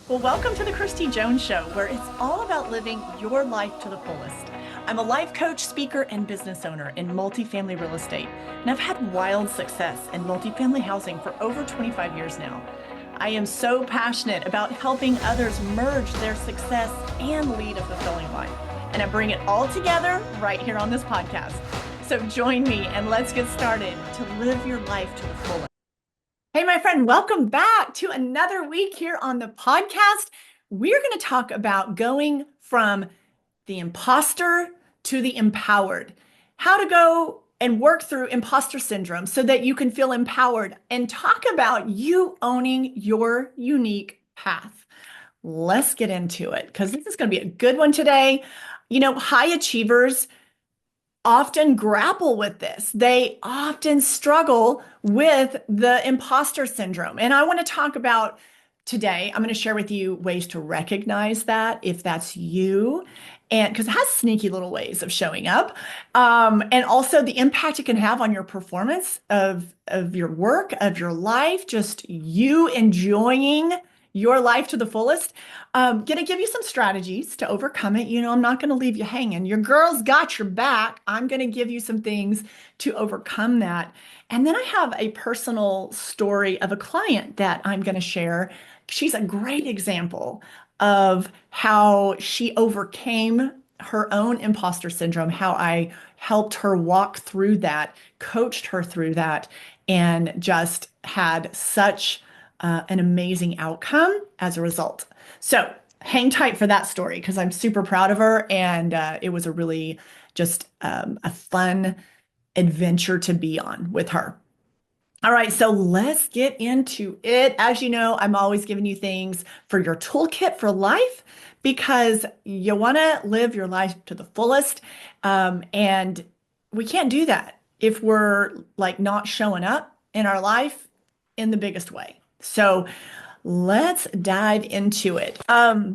Well, welcome to the Christy Jones Show, where it's all about living your life to the fullest. I'm a life coach, speaker, and business owner in multifamily real estate, and I've had wild success in multifamily housing for over 25 years now. I am so passionate about helping others merge their success and lead a fulfilling life, and I bring it all together right here on this podcast. So join me and let's get started to live your life to the fullest. Hey, my friend, welcome back to another week here on the podcast. We're going to talk about going from the imposter to the empowered, how to go and work through imposter syndrome so that you can feel empowered and talk about you owning your unique path. Let's get into it because this is going to be a good one today. You know, high achievers often grapple with this. They often struggle with the imposter syndrome. And I want to talk about today, I'm going to share with you ways to recognize that if that's you. And because it has sneaky little ways of showing up. And also the impact it can have on your performance of your work, of your life, just you enjoying your life to the fullest. Gonna give you some strategies to overcome it. You know, I'm not gonna leave you hanging. Your girl's got your back. I'm gonna give you some things to overcome that. And then I have a personal story of a client that I'm gonna share. She's a great example of how she overcame her own imposter syndrome, how I helped her walk through that, coached her through that, and just had such an amazing outcome as a result. So hang tight for that story because I'm super proud of her. And it was a really just a fun adventure to be on with her. All right, so let's get into it. As you know, I'm always giving you things for your toolkit for life because you want to live your life to the fullest. And we can't do that if we're like not showing up in our life in the biggest way. So let's dive into it. I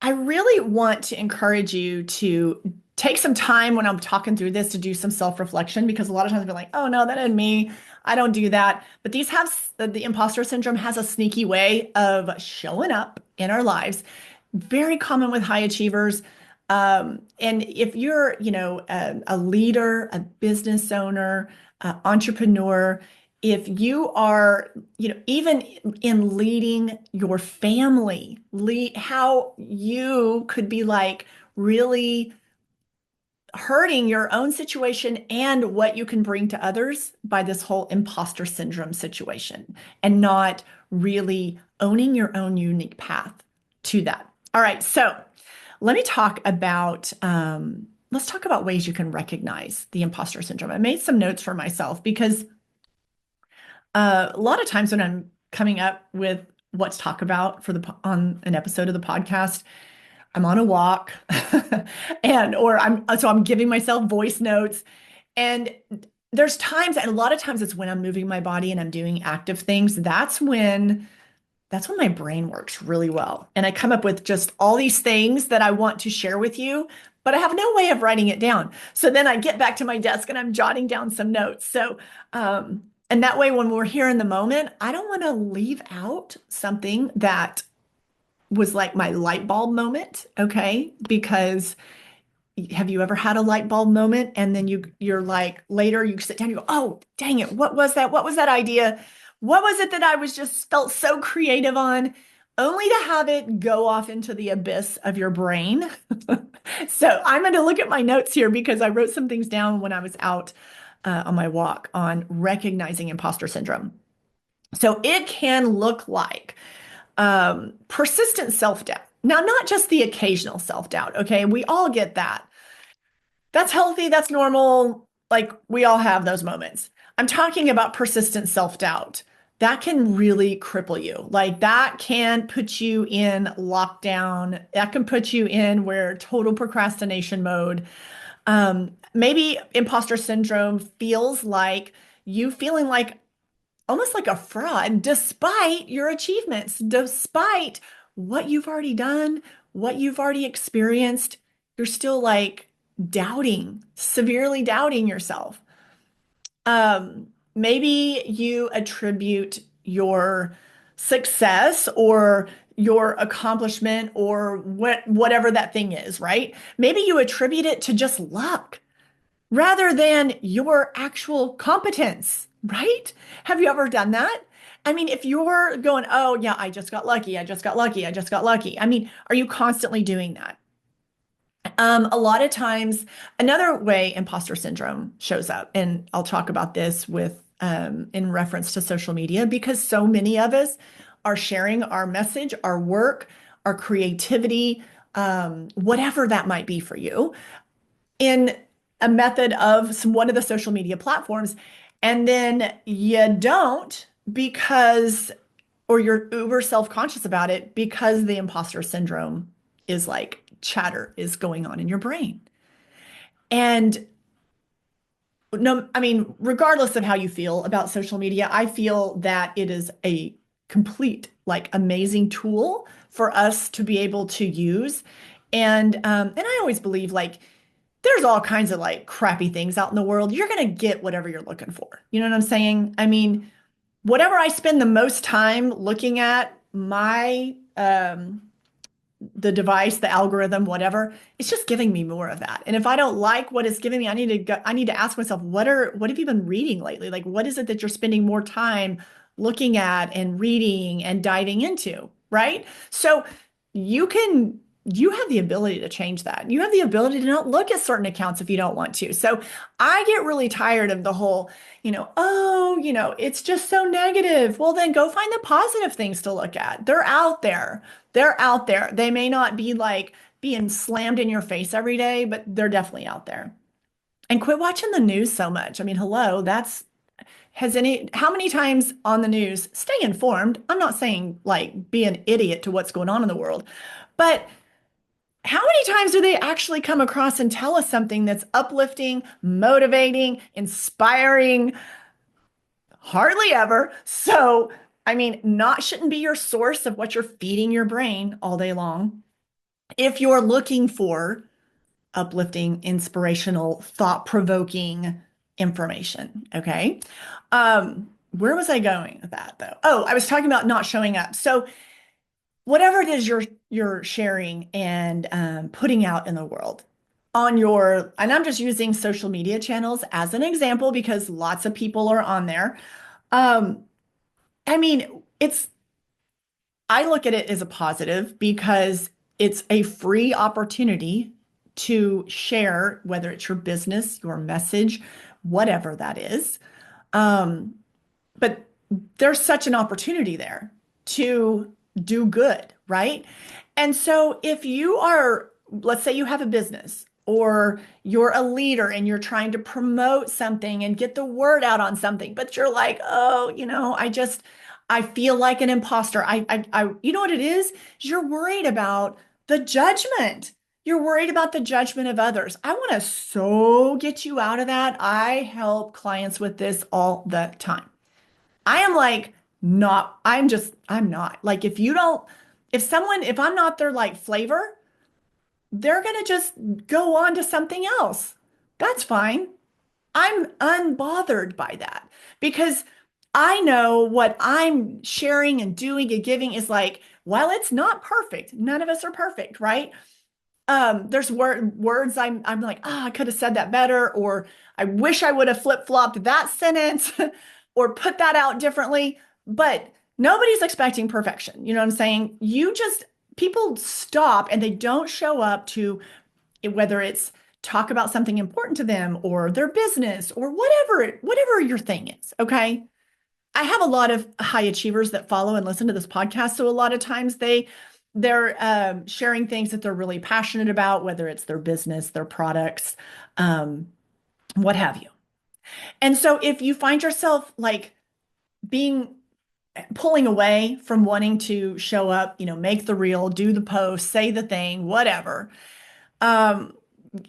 really want to encourage you to take some time when I'm talking through this to do some self-reflection because a lot of times we're like, oh no, that isn't me. I don't do that. But these have the imposter syndrome has a sneaky way of showing up in our lives. Very common with high achievers. And if you're, you know, a leader, a business owner, entrepreneur, if you are, you know, even in leading your family, lead how you could be like really hurting your own situation and what you can bring to others by this whole imposter syndrome situation and not really owning your own unique path to that. All right, so let me talk about let's talk about ways you can recognize the imposter syndrome. I made some notes for myself because a lot of times when I'm coming up with what to talk about for on an episode of the podcast, I'm on a walk and or I'm giving myself voice notes and there's times and a lot of times it's when I'm moving my body and I'm doing active things. That's when my brain works really well. And I come up with just all these things that I want to share with you, but I have no way of writing it down. So then I get back to my desk and I'm jotting down some notes. So, and that way, when we're here in the moment, I don't want to leave out something that was like my light bulb moment. Okay. Because have you ever had a light bulb moment and then you're like later you sit down you go, oh dang it, what was that, what was that idea, what was it that I was just felt so creative on, only to have it go off into the abyss of your brain. So I'm going to look at my notes here because I wrote some things down when I was out on my walk on recognizing imposter syndrome. So it can look like persistent self-doubt. Now, not just the occasional self-doubt, okay? We all get that. That's healthy, that's normal. Like we all have those moments. I'm talking about persistent self-doubt. That can really cripple you. Like that can put you in lockdown. That can put you in where total procrastination mode. Maybe imposter syndrome feels like you feeling like almost like a fraud, despite your achievements, despite what you've already done, what you've already experienced, you're still like doubting, severely doubting yourself. Maybe you attribute your success or your accomplishment or whatever that thing is, right? Maybe you attribute it to just luck rather than your actual competence, right? Have you ever done that? I mean, if you're going, oh, yeah, I just got lucky, I just got lucky, I just got lucky. I mean, are you constantly doing that? A lot of times, another way imposter syndrome shows up, and I'll talk about this with in reference to social media because so many of us are sharing our message, our work, our creativity, whatever that might be for you, in a method of one of the social media platforms, and then you don't because, or you're uber self-conscious about it because the imposter syndrome is like chatter is going on in your brain. And no, I mean, regardless of how you feel about social media, I feel that it is a complete, like, amazing tool for us to be able to use. And I always believe like there's all kinds of like crappy things out in the world. You're gonna get whatever you're looking for. You know what I'm saying? I mean, whatever I spend the most time looking at my the device, the algorithm, whatever, it's just giving me more of that. And if I don't like what it's giving me, I need to ask myself, what have you been reading lately? Like what is it that you're spending more time looking at and reading and diving into, right? So you can you have the ability to change that. You have the ability to not look at certain accounts if you don't want to. So I get really tired of the whole, oh, it's just so negative. Well, then go find the positive things to look at. They're out there. They're out there. They may not be like being slammed in your face every day, but they're definitely out there. And quit watching the news so much. I mean, hello, how many times on the news, stay informed. I'm not saying like be an idiot to what's going on in the world, but how many times do they actually come across and tell us something that's uplifting, motivating, inspiring? Hardly ever. So, I mean, not shouldn't be your source of what you're feeding your brain all day long. If you're looking for uplifting, inspirational, thought-provoking information, okay? Where was I going with that though? Oh, I was talking about not showing up. So, whatever it is you're sharing and putting out in the world on your, and I'm just using social media channels as an example because lots of people are on there. Um, I mean, I look at it as a positive because it's a free opportunity to share, whether it's your business, your message, whatever that is. Um, but there's such an opportunity there to do good, right? And so if you are, let's say you have a business or you're a leader and you're trying to promote something and get the word out on something, but you're like, oh, I feel like an imposter. You know what it is? You're worried about the judgment. You're worried about the judgment of others. I want to so get you out of that. I help clients with this all the time. I am like, not, I'm not. Like, if I'm not their like flavor, they're going to just go on to something else. That's fine. I'm unbothered by that because I know what I'm sharing and doing and giving is like, while it's not perfect, none of us are perfect, right? There's words I'm like, I could have said that better, or I wish I would have flip-flopped that sentence or put that out differently. But nobody's expecting perfection. You know what I'm saying? People stop and they don't show up to whether it's talk about something important to them or their business or whatever your thing is. Okay. I have a lot of high achievers that follow and listen to this podcast. So a lot of times they're sharing things that they're really passionate about, whether it's their business, their products, um, what have you. And so if you find yourself like being pulling away from wanting to show up, make the reel, do the post, say the thing, whatever. Um,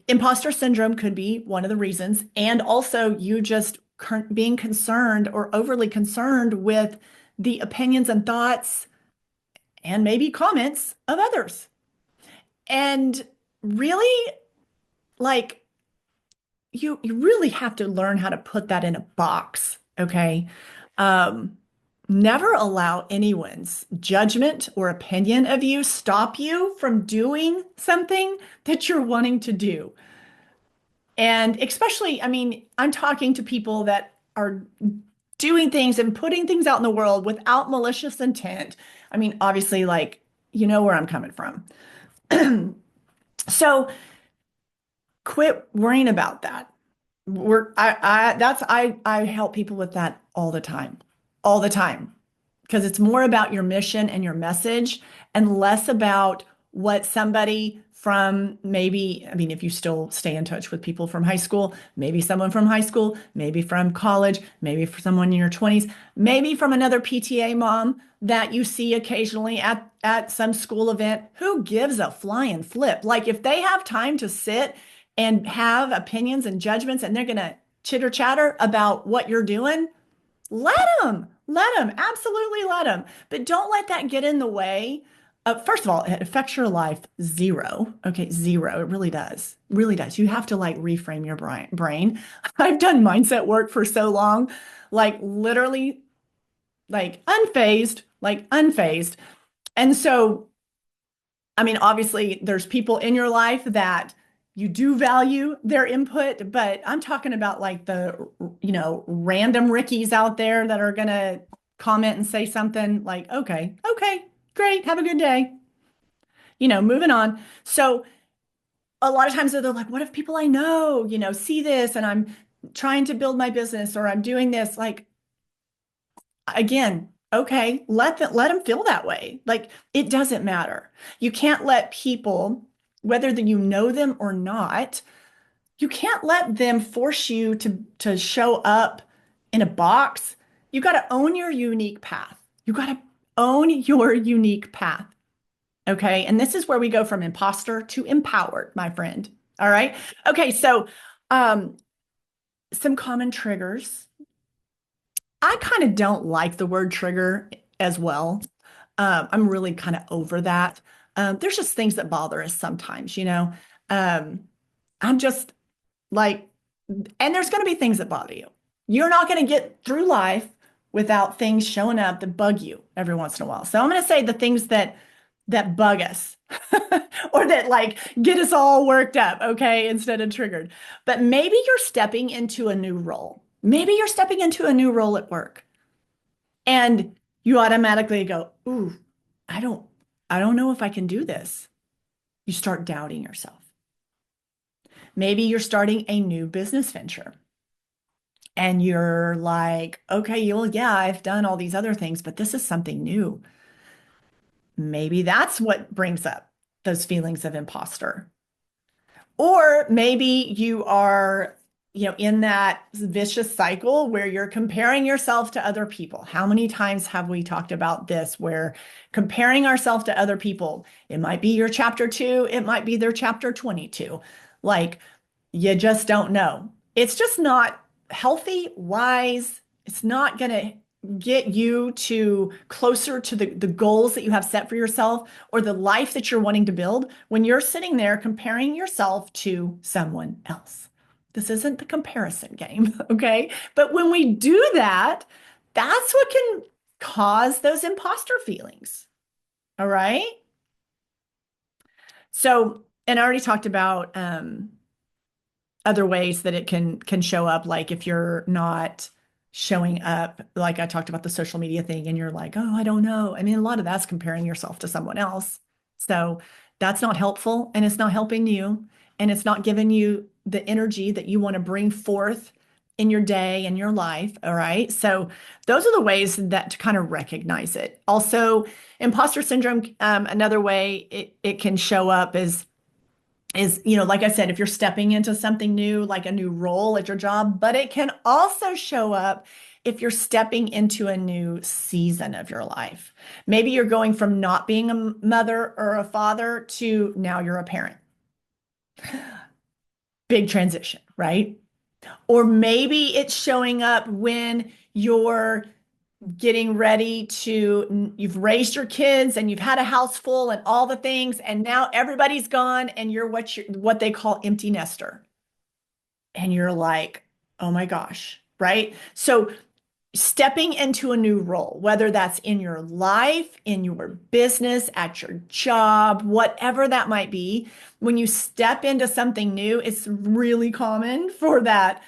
Imposter syndrome could be one of the reasons. And also you just being concerned or overly concerned with the opinions and thoughts and maybe comments of others. And really, like, you really have to learn how to put that in a box, okay? Um, Never allow anyone's judgment or opinion of you stop you from doing something that you're wanting to do. And especially, I mean, I'm talking to people that are doing things and putting things out in the world without malicious intent. I mean, obviously, like, you know where I'm coming from. So quit worrying about that. I help people with that all the time, because it's more about your mission and your message and less about what somebody from maybe, I mean, if you still stay in touch with people from high school, maybe someone from high school, maybe from college, maybe for someone in your 20s, maybe from another PTA mom that you see occasionally at some school event. Who gives a flying flip? Like if they have time to sit and have opinions and judgments and they're going to chitter chatter about what you're doing, let them, absolutely let them. But don't let that get in the way. First of all, it affects your life zero. Okay, zero. It really does. Really does. You have to like reframe your brain. I've done mindset work for so long, like literally, like unfazed. And so I mean, obviously, there's people in your life that you do value their input, but I'm talking about like the, random Rickies out there that are going to comment and say something like, okay, great, have a good day, moving on. So a lot of times they're like, what if people I know, see this and I'm trying to build my business or I'm doing this? Like, again, okay, let them feel that way. Like it doesn't matter. You can't let people, whether that you know them or not, you can't let them force you to show up in a box. You got to own your unique path. You got to own your unique path. Okay? And this is where we go from imposter to empowered, my friend. All right? Okay, so um some common triggers. I kind of don't like the word trigger as well. I'm really kind of over that. There's just things that bother us sometimes, you know. Um, I'm just like, and there's going to be things that bother you. You're not going to get through life without things showing up that bug you every once in a while. So I'm going to say the things that bug us or that like get us all worked up, okay, instead of triggered. But maybe you're stepping into a new role. Maybe you're stepping into a new role at work and you automatically go, "Ooh, I don't I don't know if I can do this." You start doubting yourself. Maybe you're starting a new business venture and you're like, "Okay, well, yeah, I've done all these other things, but this is something new." Maybe that's what brings up those feelings of imposter. Or maybe you are, in that vicious cycle where you're comparing yourself to other people. How many times have we talked about this where comparing ourselves to other people, it might be your chapter 2, it might be their chapter 22. Like you just don't know. It's just not healthy, wise. It's not going to get you to closer to the goals that you have set for yourself or the life that you're wanting to build when you're sitting there comparing yourself to someone else. This isn't the comparison game, okay? But when we do that, that's what can cause those imposter feelings. All right? So, and I already talked about other ways that it can show up, like if you're not showing up, like I talked about the social media thing and you're like, oh, I don't know. I mean, a lot of that's comparing yourself to someone else. So that's not helpful and it's not helping you and it's not giving you the energy that you want to bring forth in your day and your life. All right. So those are the ways that to kind of recognize it. Also, imposter syndrome, another way it can show up is, like I said, if you're stepping into something new, like a new role at your job, but it can also show up if you're stepping into a new season of your life. Maybe you're going from not being a mother or a father to now you're a parent. Big transition, right? Or maybe it's showing up when you're getting ready you've raised your kids and you've had a house full and all the things, and now everybody's gone and you're what they call empty nester. And you're like, oh my gosh, right? So stepping into a new role, whether that's in your life, in your business, at your job, whatever that might be, when you step into something new, it's really common for that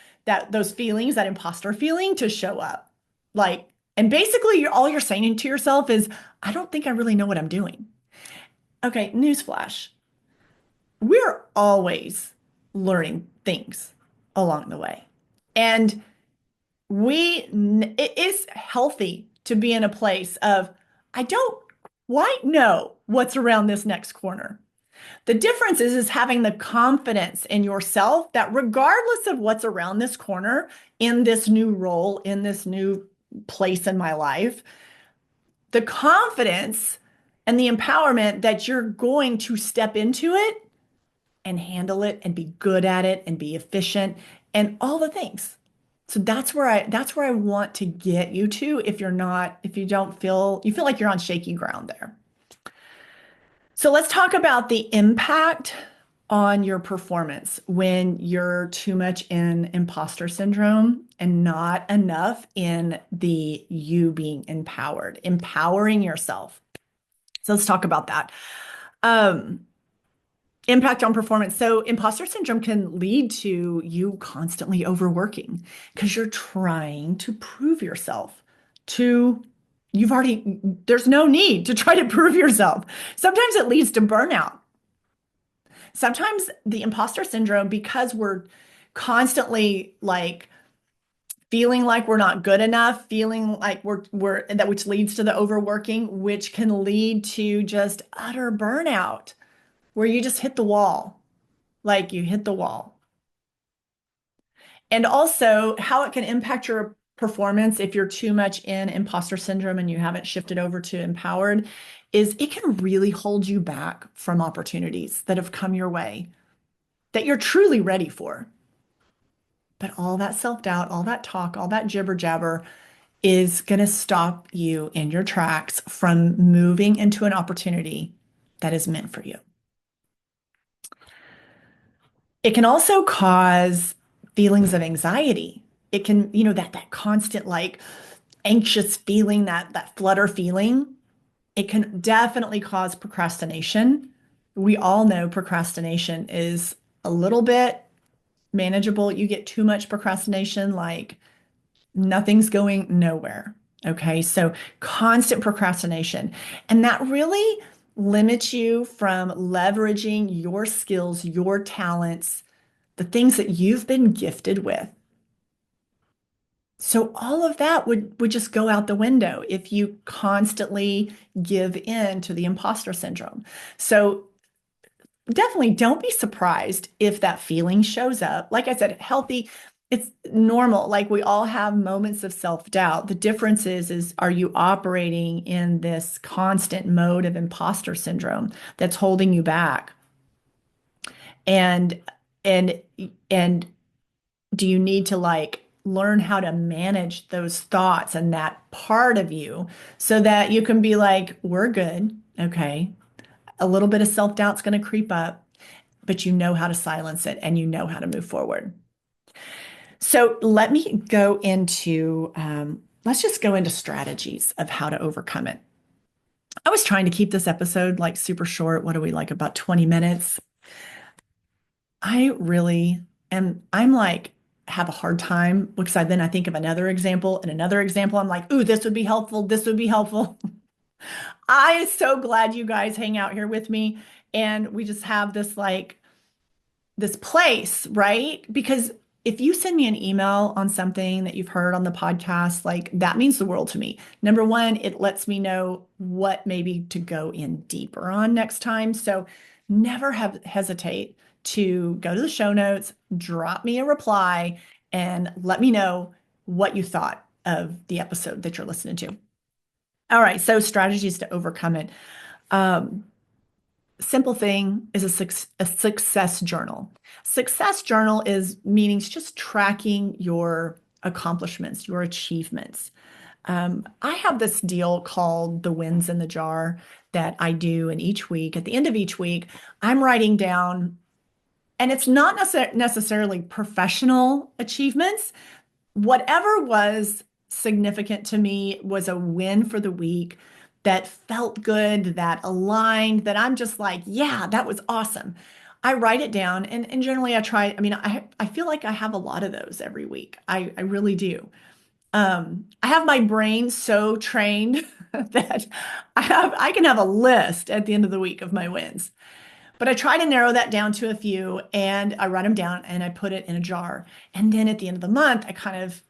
those feelings, that imposter feeling to show up. Like, and basically all you're saying to yourself is, I don't think I really know what I'm doing. Okay, newsflash. We're always learning things along the way. And it is healthy to be in a place of, I don't quite know what's around this next corner. The difference is having the confidence in yourself that regardless of what's around this corner, in this new role, in this new place in my life, the confidence and the empowerment that you're going to step into it and handle it and be good at it and be efficient and all the things. So that's where I want to get you to if you don't feel you feel like you're on shaky ground there. So let's talk about the impact on your performance when you're too much in imposter syndrome and not enough in the you being empowered, empowering yourself. So let's talk about that. Um, Impact on performance. So imposter syndrome can lead to you constantly overworking because you're trying to prove yourself to there's no need to try to prove yourself. Sometimes it leads to burnout. Sometimes the imposter syndrome, because we're constantly like feeling like we're not good enough, feeling like we're that which leads to the overworking, which can lead to just utter burnout where you just hit the wall. Like you hit the wall. And also how it can impact your performance if you're too much in imposter syndrome and you haven't shifted over to empowered is it can really hold you back from opportunities that have come your way that you're truly ready for. But all that self-doubt, all that talk, all that jibber jabber is going to stop you in your tracks from moving into an opportunity that is meant for you. It can also cause feelings of anxiety. It can, that constant like anxious feeling, that flutter feeling. It can definitely cause procrastination. We all know procrastination is a little bit manageable. You get too much procrastination, like nothing's going nowhere. Okay, so constant procrastination. And that really limits you from leveraging your skills, your talents, the things that you've been gifted with. So all of that would just go out the window if you constantly give in to the imposter syndrome. So definitely don't be surprised if that feeling shows up. Like I said, healthy, it's normal. Like we all have moments of self-doubt. The difference is are you operating in this constant mode of imposter syndrome that's holding you back? And and and do you need to like learn how to manage those thoughts and that part of you so that you can be like, we're good. Okay. A little bit of self-doubt's going to creep up, but you know how to silence it and you know how to move forward. So let me go into, let's just go into strategies of how to overcome it. I was trying to keep this episode like super short. What are we like about 20 minutes? I really am, I'm like, have a hard time because I think of another example and another example. I'm like, ooh, this would be helpful. This would be helpful. I am so glad you guys hang out here with me and we just have this like this place, right? Because if you send me an email on something that you've heard on the podcast, like that means the world to me. Number one, it lets me know what maybe to go in deeper on next time. So never hesitate to go to the show notes, drop me a reply, and let me know what you thought of the episode that you're listening to. All right, so strategies to overcome it. Um, Simple thing is a success journal. Success journal is meaning just tracking your accomplishments, your achievements. I have this deal called the wins in the jar that I do, and each week, at the end of each week, I'm writing down, and it's not necessarily professional achievements, whatever was significant to me was a win for the week that felt good, that aligned, that I'm just like, yeah, that was awesome. I write it down and generally I try, I mean, I feel like I have a lot of those every week. I really do. I have my brain so trained that I can have a list at the end of the week of my wins. But I try to narrow that down to a few and I write them down and I put it in a jar. And then at the end of the month, I kind of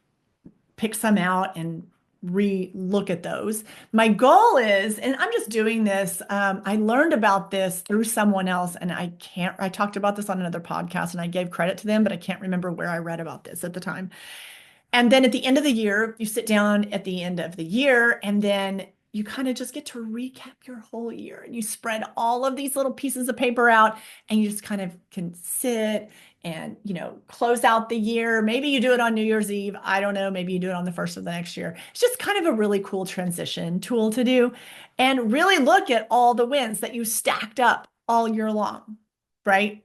pick some out and re-look at those. My goal is, and I'm just doing this, I learned about this through someone else, and I talked about this on another podcast and I gave credit to them, but I can't remember where I read about this at the time. And then at the end of the year, you sit down at the end of the year and then you kind of just get to recap your whole year and you spread all of these little pieces of paper out and you just kind of can sit and, close out the year. Maybe you do it on New Year's Eve. I don't know. Maybe you do it on the first of the next year. It's just kind of a really cool transition tool to do and really look at all the wins that you stacked up all year long, right?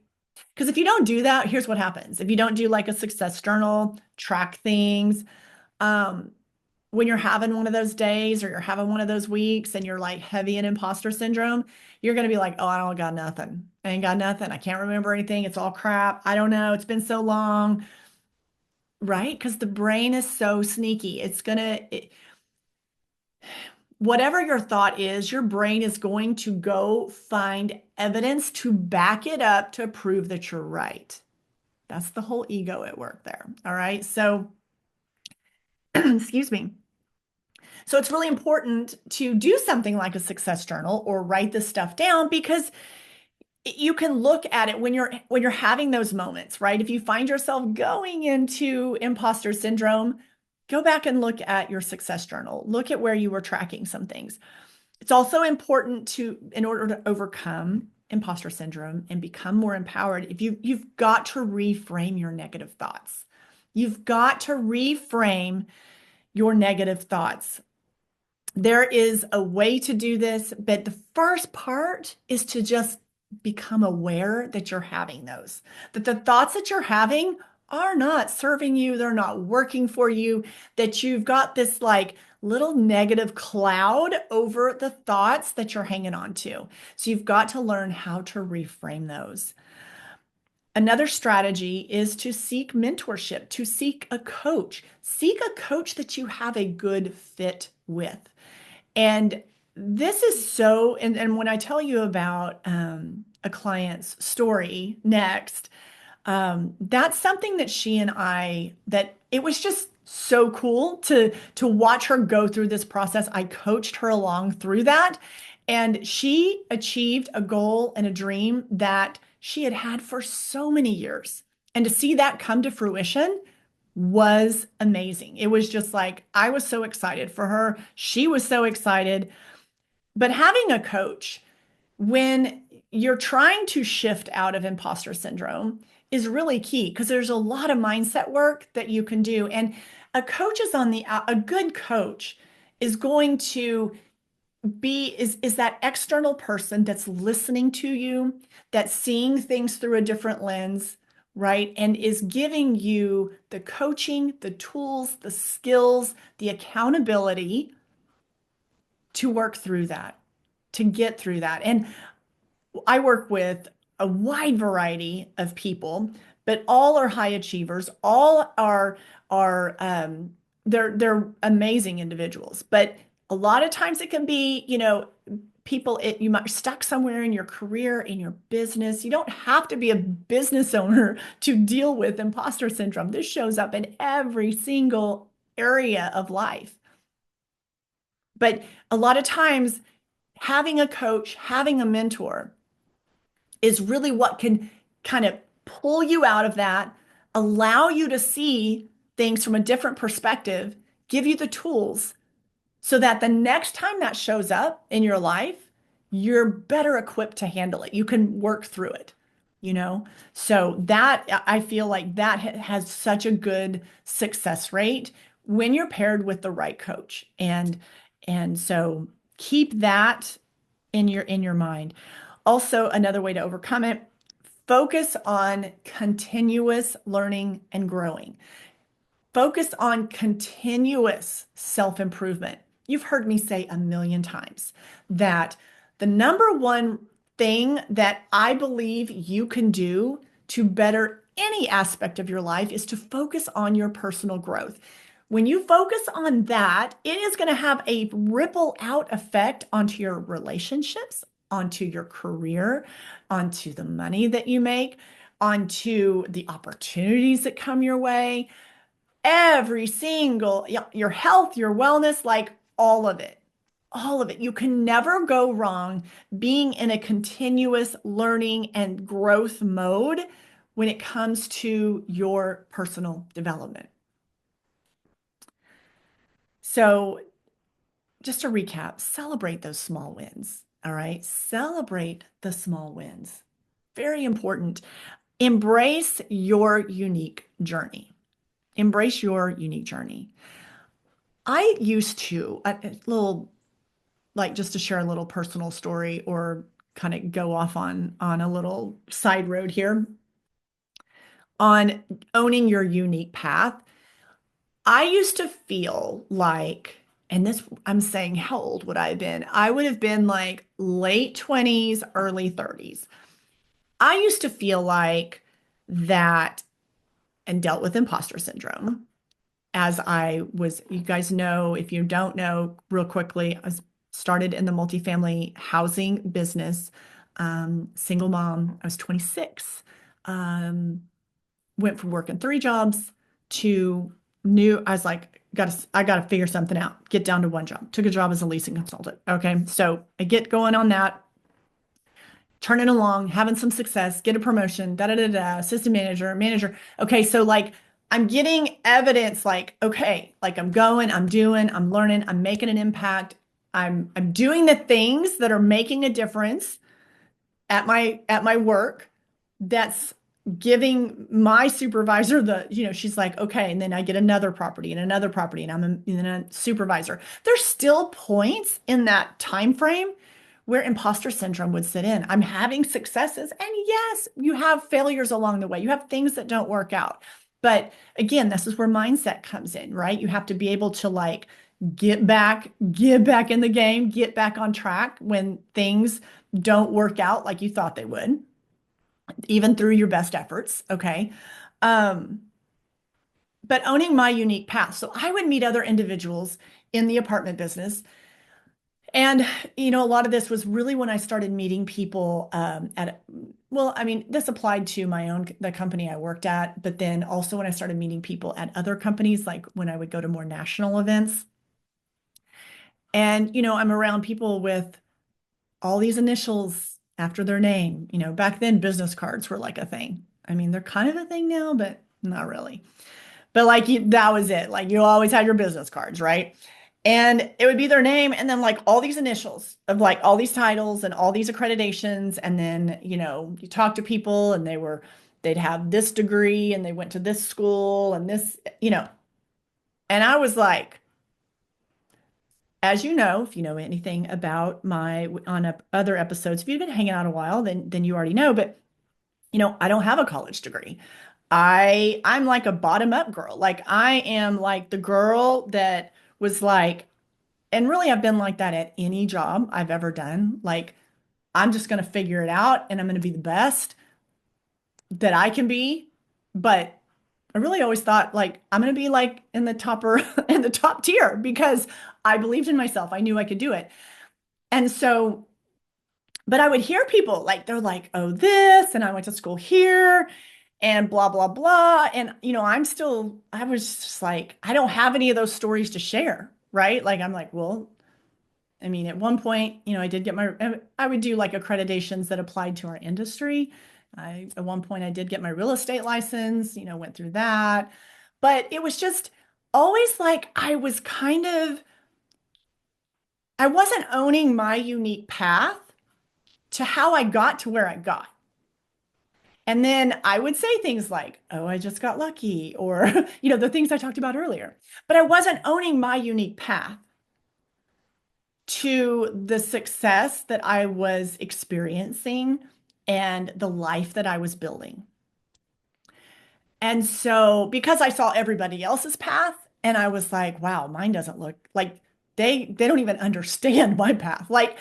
Because if you don't do that, here's what happens. If you don't do like a success journal, track things, um, when you're having one of those days or you're having one of those weeks and you're like heavy in imposter syndrome, you're going to be like, oh, I don't got nothing. I ain't got nothing. I can't remember anything. It's all crap. I don't know. It's been so long, right? Because the brain is so sneaky. Whatever your thought is, your brain is going to go find evidence to back it up to prove that you're right. That's the whole ego at work there. All right. So, excuse me. So it's really important to do something like a success journal or write this stuff down because you can look at it when you're having those moments, right? If you find yourself going into imposter syndrome, go back and look at your success journal. Look at where you were tracking some things. It's also important in order to overcome imposter syndrome and become more empowered, if you've got to reframe your negative thoughts. You've got to reframe your negative thoughts. There is a way to do this, but the first part is to just become aware that you're having those, that the thoughts that you're having are not serving you, they're not working for you, that you've got this like little negative cloud over the thoughts that you're hanging on to. So you've got to learn how to reframe those. Another strategy is to seek mentorship, to seek a coach. Seek a coach that you have a good fit with. And this is so, and when I tell you about a client's story next, that's something that she and that it was just so cool to watch her go through this process. I coached her along through that, and she achieved a goal and a dream that she had had for so many years. And to see that come to fruition was amazing. It was just like, I was so excited for her. She was so excited. But having a coach when you're trying to shift out of imposter syndrome is really key because there's a lot of mindset work that you can do. And a good coach is going to is that external person that's listening to you, that's seeing things through a different lens, right? And is giving you the coaching, the tools, the skills, the accountability to work through that, to get through that. And I work with a wide variety of people, but all are high achievers. All they're amazing individuals. But a lot of times it can be, you might stuck somewhere in your career, in your business. You don't have to be a business owner to deal with imposter syndrome. This shows up in every single area of life. But a lot of times having a coach, having a mentor is really what can kind of pull you out of that, allow you to see things from a different perspective, give you the tools so that the next time that shows up in your life, you're better equipped to handle it. You can work through it, you know? So that I feel like that has such a good success rate when you're paired with the right coach. And so keep that in your mind. Also, another way to overcome it, focus on continuous learning and growing. Focus on continuous self-improvement. You've heard me say a million times that the number one thing that I believe you can do to better any aspect of your life is to focus on your personal growth. When you focus on that, it is going to have a ripple out effect onto your relationships, onto your career, onto the money that you make, onto the opportunities that come your way, every single, your health, your wellness, like all of it. All of it. You can never go wrong being in a continuous learning and growth mode when it comes to your personal development. So, just to recap, celebrate those small wins. All right. Celebrate the small wins. Very important. Embrace your unique journey. Embrace your unique journey. I used to, a little, like just to share a little personal story or kind of go off on a little side road here on owning your unique path. I used to feel like, and this, I'm saying, how old would I have been? I would have been like late 20s, early 30s. I used to feel like that and dealt with imposter syndrome as I was, you guys know, if you don't know, real quickly, I was started in the multifamily housing business, single mom. I was 26. Um, Went from working three jobs to new. I was like, I gotta figure something out. Get down to one job. Took a job as a leasing consultant. Okay, so I get going on that, turning along, having some success, get a promotion, da da da da, assistant manager, manager. Okay, so like I'm getting evidence like, okay, like I'm going, I'm doing, I'm learning, I'm making an impact. I'm doing the things that are making a difference at my work that's giving my supervisor she's like, okay, and then I get another property, and then a supervisor. There's still points in that time frame where imposter syndrome would sit in. I'm having successes, and yes, you have failures along the way. You have things that don't work out. But again, this is where mindset comes in, right? You have to be able to like get back in the game, get back on track when things don't work out like you thought they would, even through your best efforts. Okay. Um, but owning my unique path. So I would meet other individuals in the apartment business. And, a lot of this was really when I started meeting people well, I mean, this applied to the company I worked at, but then also when I started meeting people at other companies, like when I would go to more national events. And, I'm around people with all these initials after their name. Back then business cards were like a thing. I mean, they're kind of a thing now, but not really. But like that was it. Like you always had your business cards, right? And it would be their name and then like all these initials of like all these titles and all these accreditations. And then, you talk to people and they'd have this degree and they went to this school and this. And I was like, as you know, if you know anything about other episodes, if you've been hanging out a while, then you already know. But I don't have a college degree. I'm like a bottom up girl. Like I am like the girl that was like, and really I've been like that at any job I've ever done. Like I'm just gonna figure it out and I'm gonna be the best that I can be. But I really always thought like I'm gonna be like in the topper in the top tier because I believed in myself. I knew I could do it. And so, but I would hear people like they're like, oh, this, and I went to school here and blah, blah, blah. And, I was just like, I don't have any of those stories to share, right? Like, I'm like, well, I mean, at one point, I would do like accreditations that applied to our industry. At one point, I did get my real estate license, went through that. But it was just always like I wasn't owning my unique path to how I got to where I got. And then I would say things like, oh, I just got lucky, or, the things I talked about earlier. But I wasn't owning my unique path to the success that I was experiencing and the life that I was building. And so because I saw everybody else's path and I was like, wow, mine doesn't look like they don't even understand my path. Like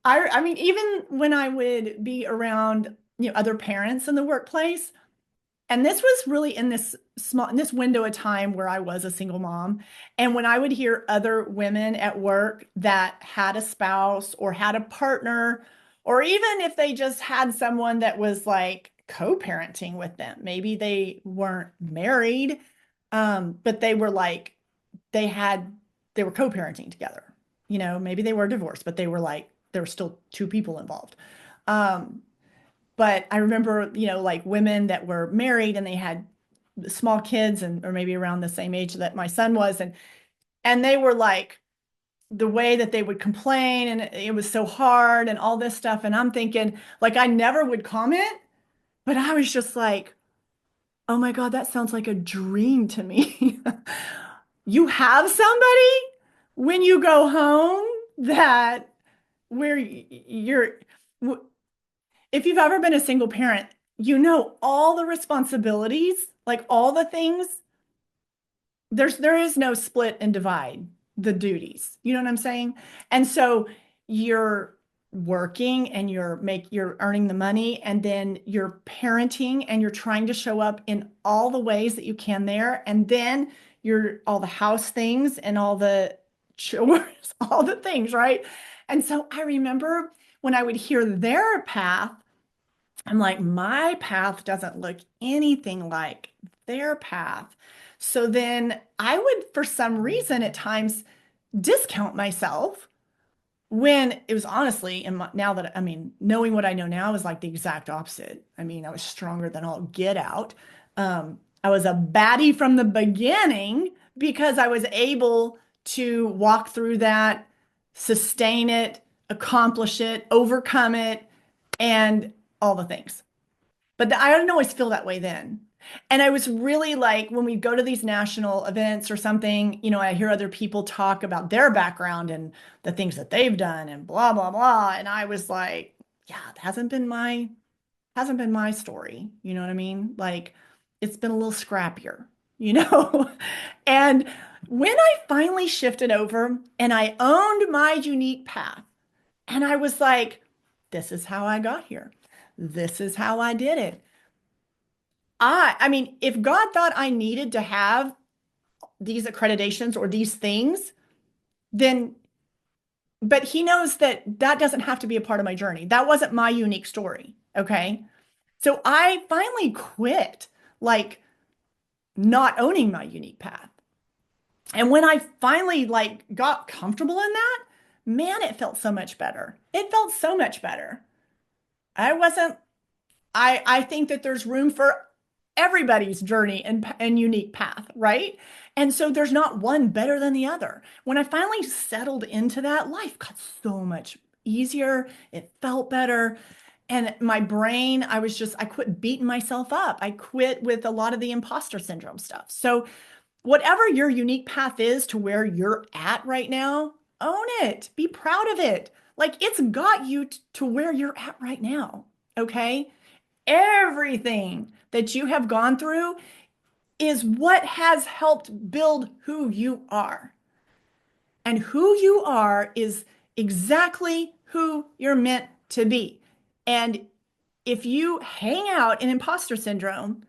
I mean, even when I would be around, other parents in the workplace, and this was really in this window of time where I was a single mom. And when I would hear other women at work that had a spouse or had a partner, or even if they just had someone that was like co-parenting with them, maybe they weren't married, but they were like, they had, they were co-parenting together. Maybe they were divorced, but they were like, there were still two people involved. Um, but I remember, like women that were married and they had small kids and or maybe around the same age that my son was and they were like the way that they would complain and it was so hard and all this stuff and I'm thinking like I never would comment, but I was just like, "Oh my God, that sounds like a dream to me." You have somebody when you go home that where you're if you've ever been a single parent, you know all the responsibilities, like all the things. There is no split and divide the duties. You know what I'm saying? And so you're working and you're earning the money and then you're parenting and you're trying to show up in all the ways that you can there. And then you're all the house things and all the chores, all the things, right? And so I remember when I would hear their path, I'm like, my path doesn't look anything like their path. So then I would, for some reason, at times discount myself when it was honestly, now that I mean, knowing what I know now is like the exact opposite. I mean, I was stronger than all get out. I was a baddie from the beginning because I was able to walk through that, sustain it, accomplish it, overcome it, and all the things. But I didn't always feel that way then. And I was really like, when we go to these national events or something, I hear other people talk about their background and the things that they've done and blah, blah, blah. And I was like, yeah, it hasn't been my story. You know what I mean? Like it's been a little scrappier, you know? And when I finally shifted over and I owned my unique path, and I was like, this is how I got here. This is how I did it. I mean, if God thought I needed to have these accreditations or these things, then, but He knows that that doesn't have to be a part of my journey. That wasn't my unique story. Okay. So I finally quit, like, not owning my unique path. And when I finally, like, got comfortable in that, man, it felt so much better. It felt so much better. I wasn't I think that there's room for everybody's journey and unique path, right? And so there's not one better than the other. When I finally settled into that, life got so much easier. It felt better. And my brain, I quit beating myself up. I quit with a lot of the imposter syndrome stuff. So whatever your unique path is to where you're at right now, own it. Be proud of it. Like it's got you to where you're at right now. Okay. Everything that you have gone through is what has helped build who you are. And who you are is exactly who you're meant to be. And if you hang out in imposter syndrome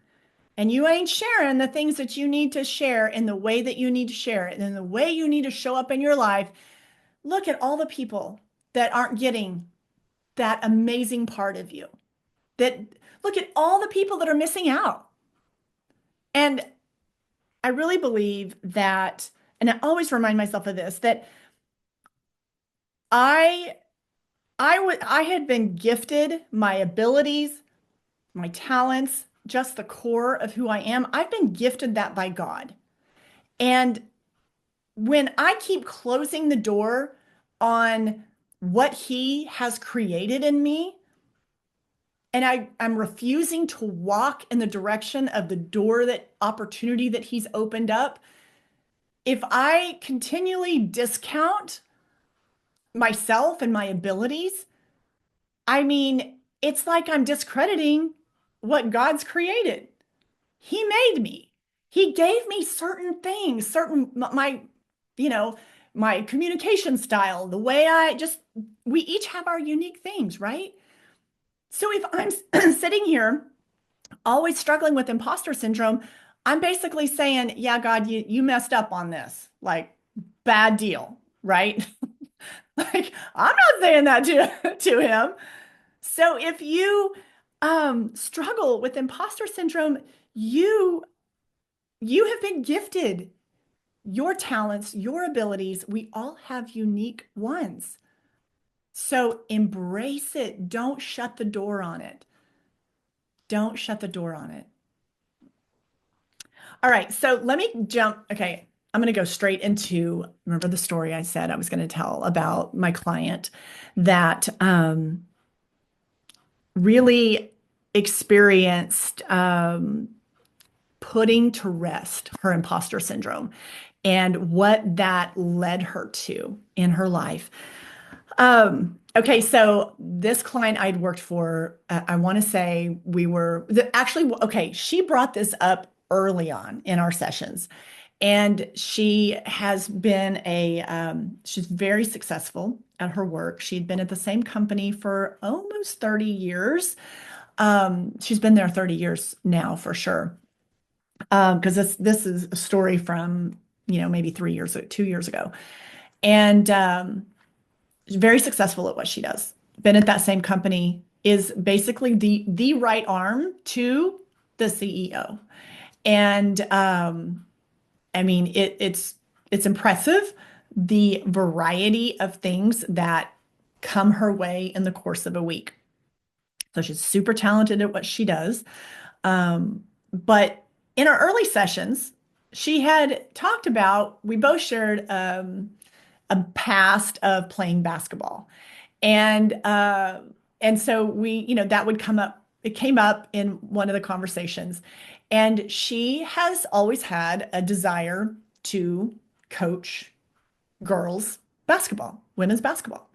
and you ain't sharing the things that you need to share in the way that you need to share it, and in the way you need to show up in your life, look at all the people that aren't getting that amazing part of you. That look at all the people that are missing out. And I really believe that, and I always remind myself of this, that I I had been gifted my abilities, my talents, just the core of who I am. I've been gifted that by God. And when I keep closing the door on what He has created in me, and I'm refusing to walk in the direction of the door that opportunity that He's opened up, if I continually discount myself and my abilities, I mean, it's like I'm discrediting what God's created. He made me. He gave me certain things, certain my, you know, my communication style, the way I just, we each have our unique things, right? So if I'm sitting here always struggling with imposter syndrome, I'm basically saying, yeah, God, you messed up on this. Like, bad deal, right? Like, I'm not saying that to him. So if you struggle with imposter syndrome, you you have been gifted your talents, your abilities. We all have unique ones. So embrace it. Don't shut the door on it. Don't shut the door on it. All right, so let me jump. Okay, I'm going to go straight into, remember the story I said I was going to tell about my client that really experienced putting to rest her imposter syndrome and what that led her to in her life. Okay, so this client I'd worked for, I want to say we were actually, okay, she brought this up early on in our sessions. And she has been she's very successful at her work. She'd been at the same company for almost 30 years. She's been there 30 years now for sure. Because this is a story from, maybe 3 years, 2 years ago. And she's very successful at what she does. Been at that same company, is basically the right arm to the CEO. And I mean, it's impressive the variety of things that come her way in the course of a week. So she's super talented at what she does. But in our early sessions, she had talked about, we both shared a past of playing basketball. And and so that would come up, it came up in one of the conversations. And she has always had a desire to coach girls basketball, women's basketball.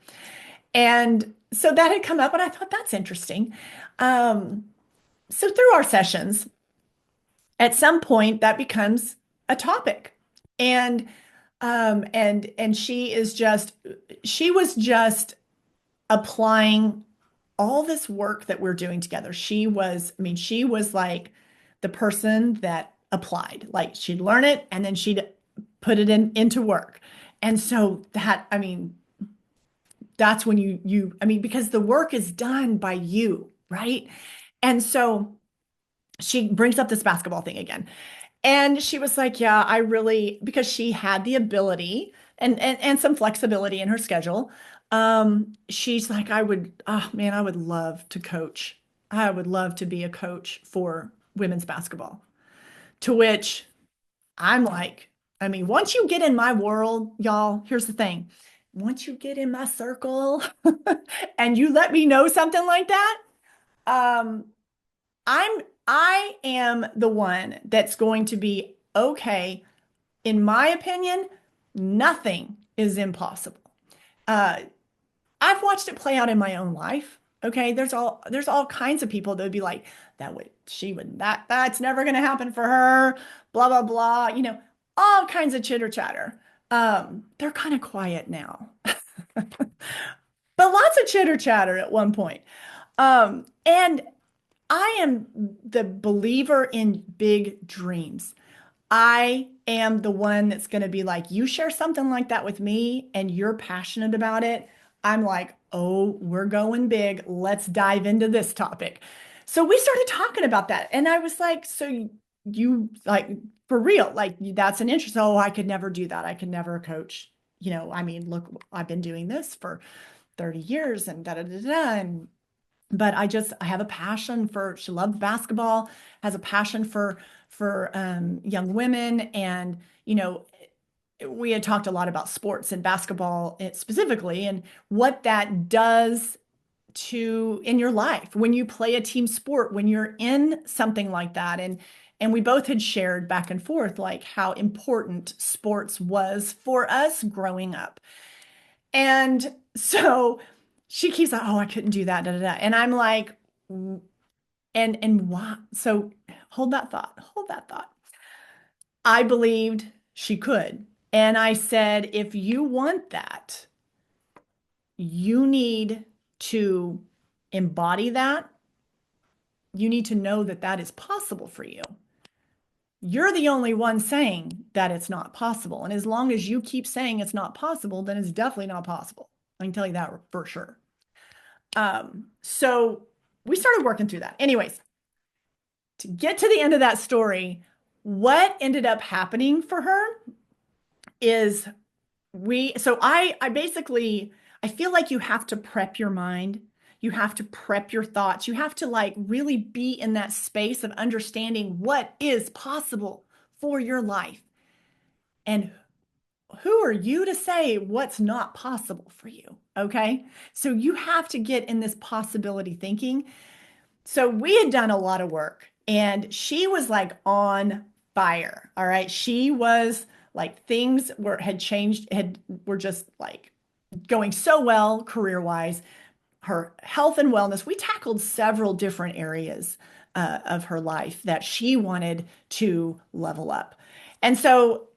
And so that had come up, and I thought that's interesting. Um, so through our sessions, at some point that becomes a topic. And she was just applying all this work that we're doing together. I mean, she was like the person that applied. Like she'd learn it and then she'd put it into work. And so I mean, that's when I mean, because the work is done by you, right? And so she brings up this basketball thing again. And she was like, yeah, I really, because she had the ability and some flexibility in her schedule. She's like, oh man, I would love to coach. I would love to be a coach for women's basketball. To which I'm like, I mean, once you get in my world, y'all, here's the thing. Once you get in my circle and you let me know something like that, um, I am the one that's going to be okay. In my opinion, nothing is impossible. Uh, I've watched it play out in my own life. Okay, there's all kinds of people that would be like, that's never gonna happen for her, blah blah blah, all kinds of chitter chatter. They're kind of quiet now, but lots of chitter chatter at one point. And I am the believer in big dreams. I am the one that's going to be like, you share something like that with me and you're passionate about it. I'm like, oh, we're going big. Let's dive into this topic. So we started talking about that. And I was like, so you like for real, like that's an interest. Oh, I could never do that. I could never coach. I mean, look, I've been doing this for 30 years and da da da da. But I have a passion she loves basketball, has a passion for young women. And, we had talked a lot about sports and basketball specifically and what that does in your life when you play a team sport, when you're in something like that. And we both had shared back and forth like how important sports was for us growing up. And so she keeps like, oh, I couldn't do that, da, da, da. And I'm like, and why? So hold that thought, hold that thought. I believed she could. And I said, if you want that, you need to embody that. You need to know that that is possible for you. You're the only one saying that it's not possible. And as long as you keep saying it's not possible, then it's definitely not possible. I can tell you that for sure. So we started working through that. Anyways, to get to the end of that story, what ended up happening for her is I basically, I feel like you have to prep your mind. You have to prep your thoughts. You have to like really be in that space of understanding what is possible for your life. And who are you to say what's not possible for you? Okay. So you have to get in this possibility thinking. So we had done a lot of work and she was like on fire. All right. She was like things had changed, were just like going so well career wise. Her health and wellness, we tackled several different areas of her life that she wanted to level up. And so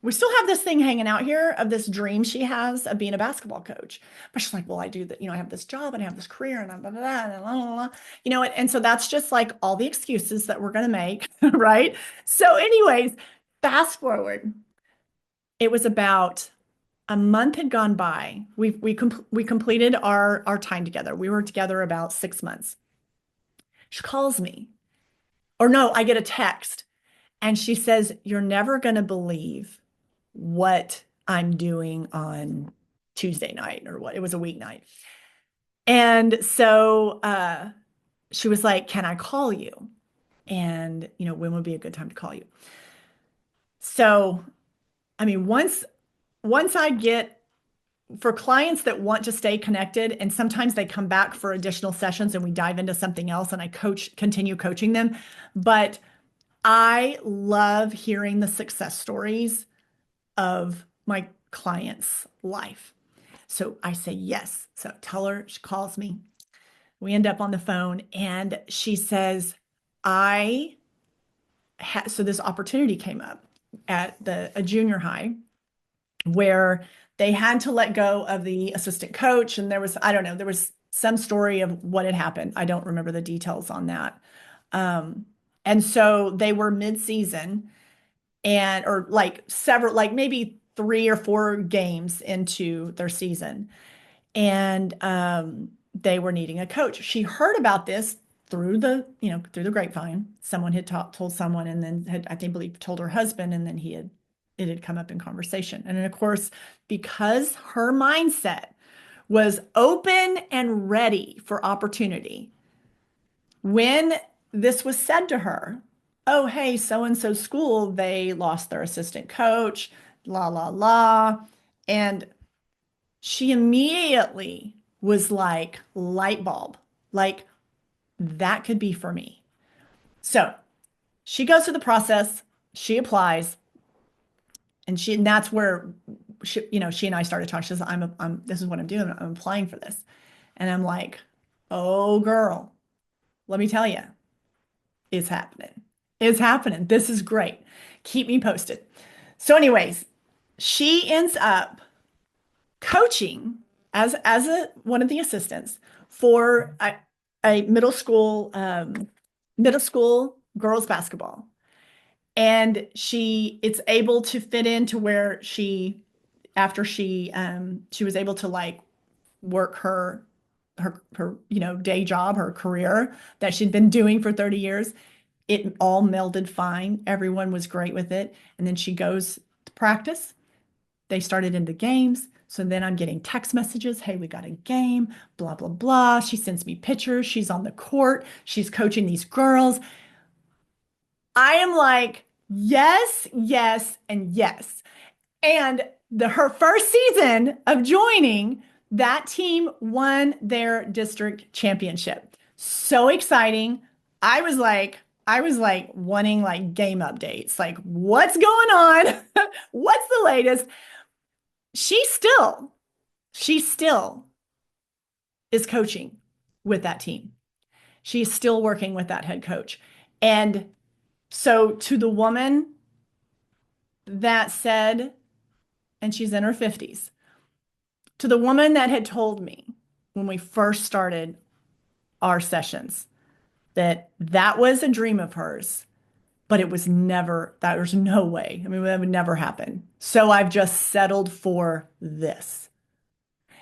we still have this thing hanging out here of this dream she has of being a basketball coach. But she's like, well, I do that, I have this job and I have this career and blah, blah, blah, and blah, blah, blah. And so that's just like all the excuses that we're going to make, right? So, anyways, fast forward, it was about a month had gone by. We completed our time together. We were together about 6 months. She calls me, or no, I get a text, and she says, "You're never going to believe what I'm doing on Tuesday night," or what, it was a weeknight. And so she was like, "Can I call you? And, when would be a good time to call you?" So, I mean, once I get for clients that want to stay connected, and sometimes they come back for additional sessions and we dive into something else and I continue coaching them. But I love hearing the success stories of my clients' life. So I say yes. So tell her, she calls me. We end up on the phone and she says, so this opportunity came up at a junior high where they had to let go of the assistant coach. And I don't know, there was some story of what had happened. I don't remember the details on that. And so they were mid-season or like several, like maybe 3 or 4 games into their season. And they were needing a coach. She heard about this through the grapevine. Someone had told someone and then I believe told her husband, and then it had come up in conversation. And then of course, because her mindset was open and ready for opportunity, when this was said to her, "Oh, hey, so-and-so school, they lost their assistant coach, la, la, la." And she immediately was like, light bulb, like that could be for me. So she goes through the process, she applies, and that's where she and I started talking. She says, this is what I'm doing. I'm applying for this. And I'm like, oh girl, let me tell you, it's happening. It's happening. This is great. Keep me posted. So anyways, she ends up coaching as one of the assistants for a middle school girls basketball. And it's able to fit into where after she was able to like work her day job, her career that she'd been doing for 30 years. It all melded fine. Everyone was great with it. And then she goes to practice. They started into games. So then I'm getting text messages. Hey, we got a game, blah, blah, blah. She sends me pictures. She's on the court. She's coaching these girls. I am like, yes, yes, and yes. And her first season of joining, that team won their district championship. So exciting. I was like wanting like game updates, like what's going on? What's the latest? She still is coaching with that team. She's still working with that head coach. And so to the woman that said, and she's in her 50s, to the woman that had told me when we first started our sessions that that was a dream of hers, but it was never, that was no way. I mean, that would never happen. So I've just settled for this.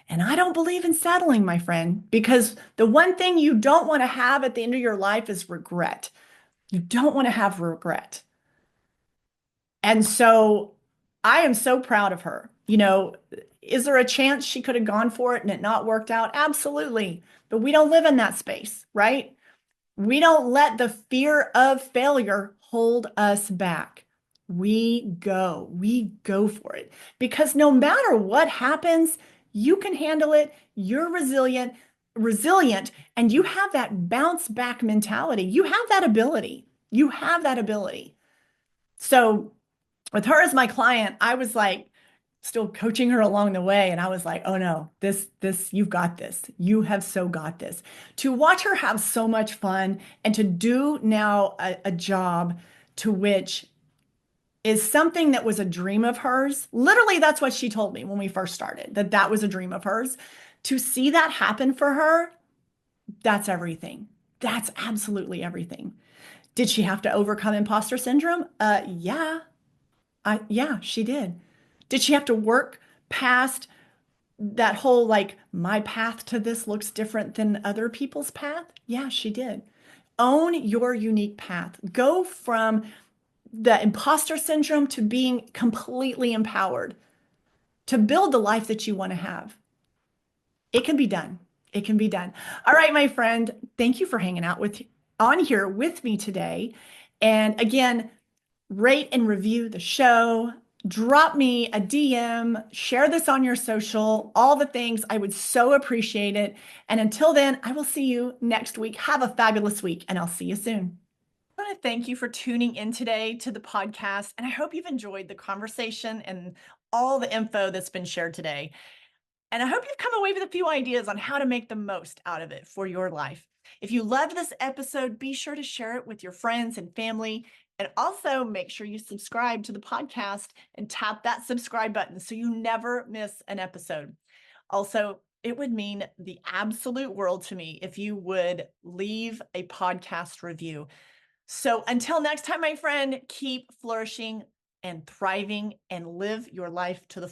And I don't believe in settling, my friend, because the one thing you don't want to have at the end of your life is regret. You don't want to have regret. And so I am so proud of her. Is there a chance she could have gone for it and it not worked out? Absolutely. But we don't live in that space, right? We don't let the fear of failure hold us back. We go for it because no matter what happens, you can handle it. You're resilient, and you have that bounce back mentality. You have that ability. You have that ability. So with her as my client, I was like still coaching her along the way. And I was like, oh no, you've got this. You have so got this. To watch her have so much fun and to do now a job to which is something that was a dream of hers. Literally, that's what she told me when we first started, that that was a dream of hers. To see that happen for her, that's everything. That's absolutely everything. Did she have to overcome imposter syndrome? Yeah. Yeah, she did. Did she have to work past that whole like my path to this looks different than other people's path? Yeah, she did. Own your unique path. Go from the imposter syndrome to being completely empowered to build the life that you want to have. It can be done. It can be done. All right, my friend, thank you for hanging out with on here with me today. And again, rate and review the show. Drop me a DM, share this on your social, all the things. I would so appreciate it. And until then, I will see you next week. Have a fabulous week, and I'll see you soon. I want to thank you for tuning in today to the podcast, and I hope you've enjoyed the conversation and all the info that's been shared today. And I hope you've come away with a few ideas on how to make the most out of it for your life. If you loved this episode, be sure to share it with your friends and family. And also make sure you subscribe to the podcast and tap that subscribe button so you never miss an episode. Also, it would mean the absolute world to me if you would leave a podcast review. So until next time, my friend, keep flourishing and thriving and live your life to the